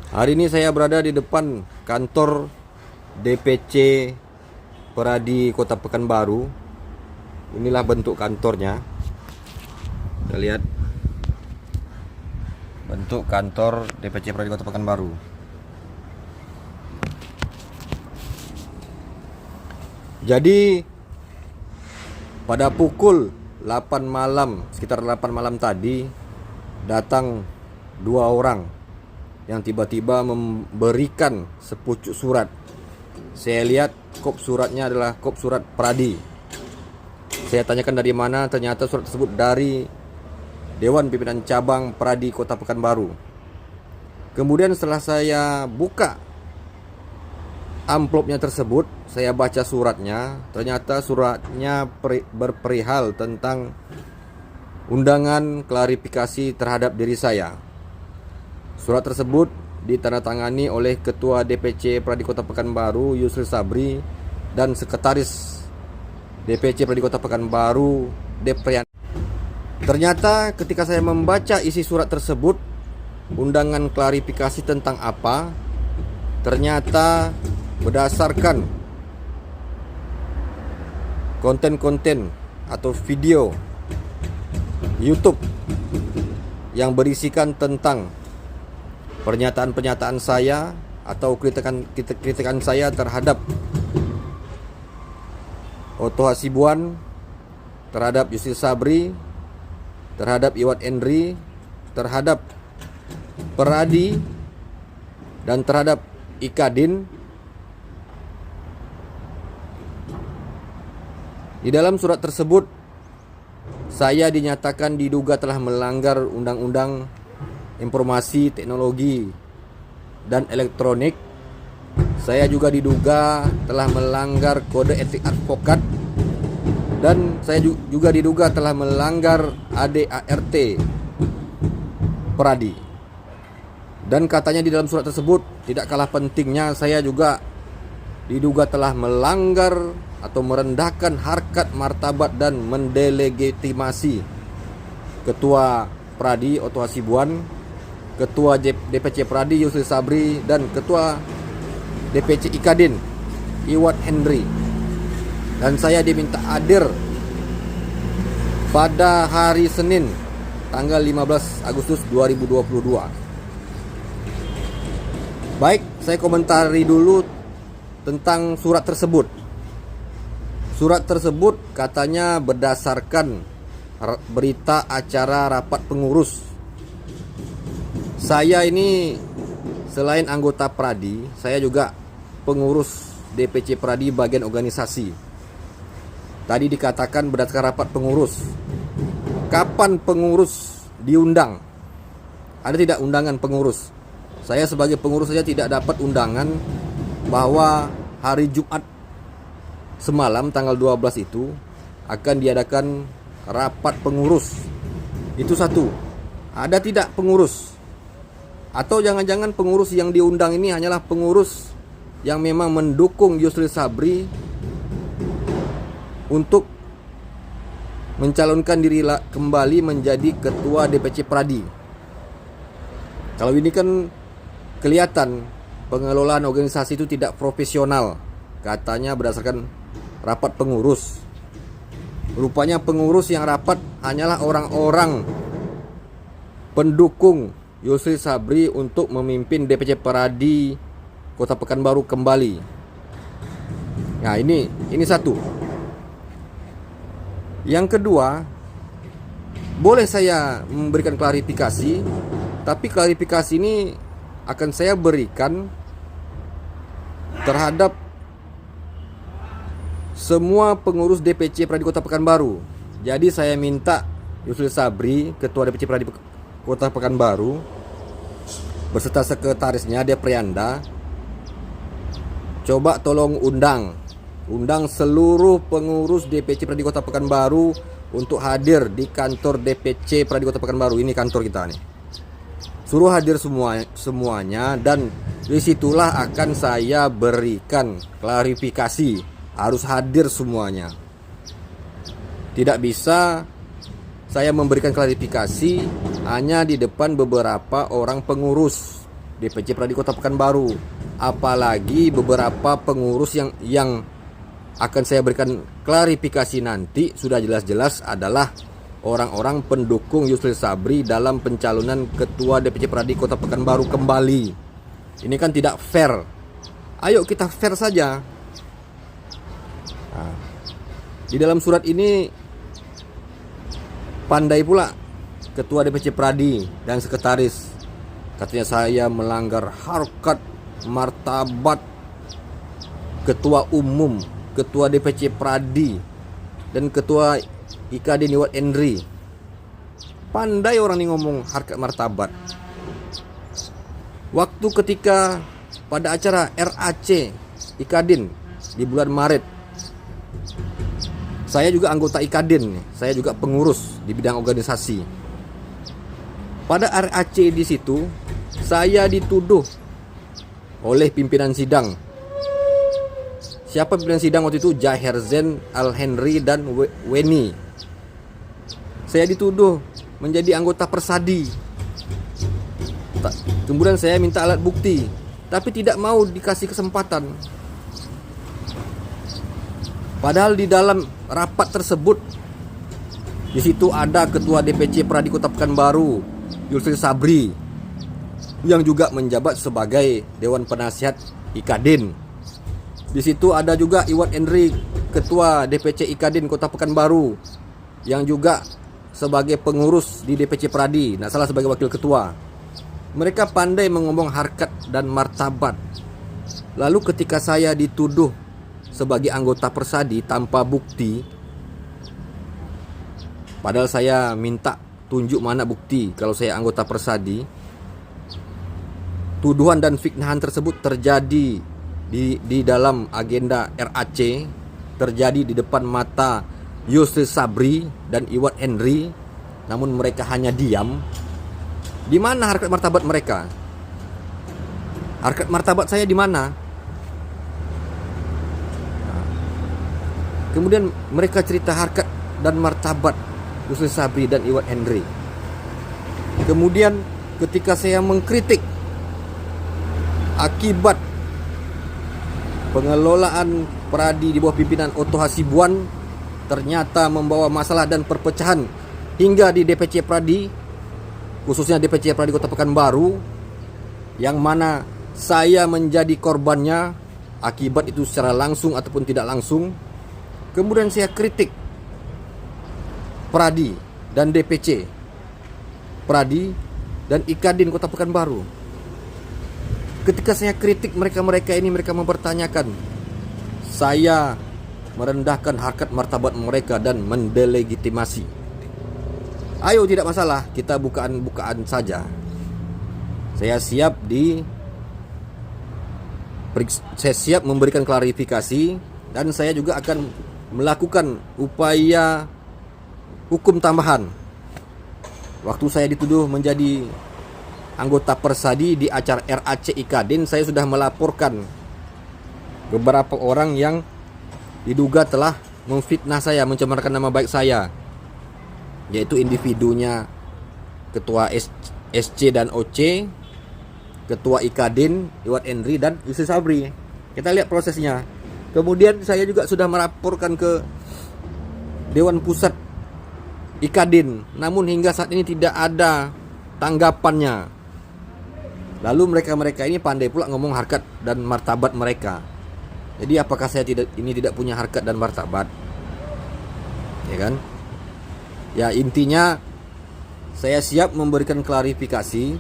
Hari ini saya berada di depan kantor DPC Peradi Kota Pekanbaru. Inilah bentuk kantornya. Kita lihat bentuk kantor DPC Peradi Kota Pekanbaru. Jadi pada pukul 8 malam, sekitar 8 malam tadi, datang dua orang yang tiba-tiba memberikan sepucuk surat. Saya lihat kop suratnya adalah kop surat Peradi. Saya tanyakan dari mana, ternyata surat tersebut dari Dewan Pimpinan Cabang Peradi Kota Pekanbaru. Kemudian setelah saya buka amplopnya tersebut, saya baca suratnya. Ternyata suratnya berperihal tentang undangan klarifikasi terhadap diri saya. Surat tersebut ditandatangani oleh Ketua DPC Peradi Kota Pekanbaru Yusril Sabri dan Sekretaris DPC Peradi Kota Pekanbaru Deprian. Ternyata ketika saya membaca isi surat tersebut, undangan klarifikasi tentang apa, ternyata berdasarkan konten-konten atau video YouTube yang berisikan tentang pernyataan-pernyataan saya atau kritikan saya terhadap Otto Hasibuan, terhadap Yusril Sabri, terhadap Iwan Henry, terhadap Peradi, dan terhadap Ikadin. Di dalam surat tersebut, saya dinyatakan diduga telah melanggar Undang-Undang Informasi Teknologi dan Elektronik. Saya juga diduga telah melanggar kode etik advokat, dan saya juga diduga telah melanggar ADART Peradi. Dan katanya di dalam surat tersebut, tidak kalah pentingnya, saya juga diduga telah melanggar atau merendahkan harkat martabat dan mendelegitimasi Ketua Peradi Otto Hasibuan, Ketua DPC Peradi Yusril Sabri, dan Ketua DPC Ikadin Iwan Henry. Dan saya diminta hadir pada hari Senin tanggal 15 Agustus 2022. Baik, saya komentari dulu tentang surat tersebut. Surat tersebut katanya berdasarkan berita acara rapat pengurus. Saya ini selain anggota Peradi, saya juga pengurus DPC Peradi bagian organisasi. Tadi dikatakan berdasarkan rapat pengurus. Kapan pengurus diundang? Ada tidak undangan pengurus? Saya sebagai pengurus saja tidak dapat undangan bahwa hari Jumat semalam tanggal 12 itu akan diadakan rapat pengurus. Itu satu. Ada tidak pengurus? Atau jangan-jangan pengurus yang diundang ini hanyalah pengurus yang memang mendukung Yusril Sabri untuk mencalonkan diri kembali menjadi Ketua DPC Peradi. Kalau ini kan kelihatan pengelolaan organisasi itu tidak profesional. Katanya berdasarkan rapat pengurus. Rupanya pengurus yang rapat hanyalah orang-orang pendukung Yusril Sabri untuk memimpin DPC Peradi Kota Pekanbaru kembali. Nah, ini satu. Yang kedua, boleh saya memberikan klarifikasi, tapi klarifikasi ini akan saya berikan terhadap semua pengurus DPC Peradi Kota Pekanbaru. Jadi saya minta Yusril Sabri, Ketua DPC Peradi Kota Pekanbaru, beserta sekretarisnya Deprianda, coba tolong undang seluruh pengurus DPC Peradi Kota Pekanbaru untuk hadir di kantor DPC Peradi Kota Pekanbaru. Ini kantor kita nih. Suruh hadir semuanya, dan disitulah akan saya berikan klarifikasi. Harus hadir semuanya. Tidak bisa saya memberikan klarifikasi hanya di depan beberapa orang pengurus. DPC Pradi Kota Pekanbaru. Apalagi beberapa pengurus yang akan saya berikan klarifikasi nanti sudah jelas-jelas adalah orang-orang pendukung Yusril Sabri dalam pencalonan Ketua DPC Pradi Kota Pekanbaru kembali. Ini kan tidak fair. Ayo kita fair saja. Nah, di dalam surat ini pandai pula Ketua DPC Pradi dan sekretaris, katanya saya melanggar harkat martabat Ketua Umum, Ketua DPC Pradi, dan Ketua IKADIN Iwat Endri. Pandai orang ini ngomong harkat martabat. Waktu ketika pada acara RAC IKADIN di bulan Maret, saya juga anggota IKADIN, saya juga pengurus di bidang organisasi. Pada RAC di situ, saya dituduh oleh pimpinan sidang. Siapa pimpinan sidang waktu itu? Jaherzen, Al Henry, dan Weni. Saya dituduh menjadi anggota Persadi. Kemudian saya minta alat bukti, tapi tidak mau dikasih kesempatan. Padahal di dalam rapat tersebut, di situ ada Ketua DPC Pradi Kota Pekanbaru, Yusril Sabri, yang juga menjabat sebagai Dewan Penasihat IKADIN. Di situ ada juga Iwat Endri, Ketua DPC IKADIN Kota Pekanbaru, yang juga sebagai pengurus di DPC Pradi, tidak salah sebagai wakil ketua. Mereka pandai mengomong harkat dan martabat. Lalu ketika saya dituduh sebagai anggota Persadi tanpa bukti, padahal saya minta tunjuk mana bukti kalau saya anggota Persadi, tuduhan dan fitnahan tersebut terjadi di dalam agenda RAC, terjadi di depan mata Yusril Sabri dan Iwat Henry, namun mereka hanya diam. Di mana harkat martabat mereka? Harkat martabat saya di mana? Kemudian mereka cerita harkat dan martabat Yusril Sabri dan Iwat Henry. Kemudian ketika saya mengkritik akibat pengelolaan Pradi di bawah pimpinan Oto Hasibuan ternyata membawa masalah dan perpecahan hingga di DPC Pradi, khususnya DPC Pradi Kota Pekanbaru, yang mana saya menjadi korbannya akibat itu secara langsung ataupun tidak langsung. Kemudian saya kritik Pradi dan DPC Pradi dan IKADIN Kota Pekanbaru. Ketika saya kritik mereka ini, mereka mempertanyakan saya merendahkan harkat martabat mereka dan mendelegitimasi. Ayo, tidak masalah, kita bukaan saja. Saya siap memberikan klarifikasi, dan saya juga akan melakukan upaya hukum tambahan. Waktu saya dituduh menjadi anggota Persadi di acara RAC IKADIN, saya sudah melaporkan beberapa orang yang diduga telah memfitnah saya, mencemarkan nama baik saya, yaitu individunya Ketua SC dan OC, Ketua IKADIN Iwat Endri, dan Yusril Sabri. Kita lihat prosesnya. Kemudian saya juga sudah melaporkan ke Dewan Pusat IKADIN, namun hingga saat ini tidak ada tanggapannya. Lalu mereka ini pandai pula ngomong harkat dan martabat mereka. Jadi apakah saya tidak punya harkat dan martabat? Ya kan? Ya, intinya saya siap memberikan klarifikasi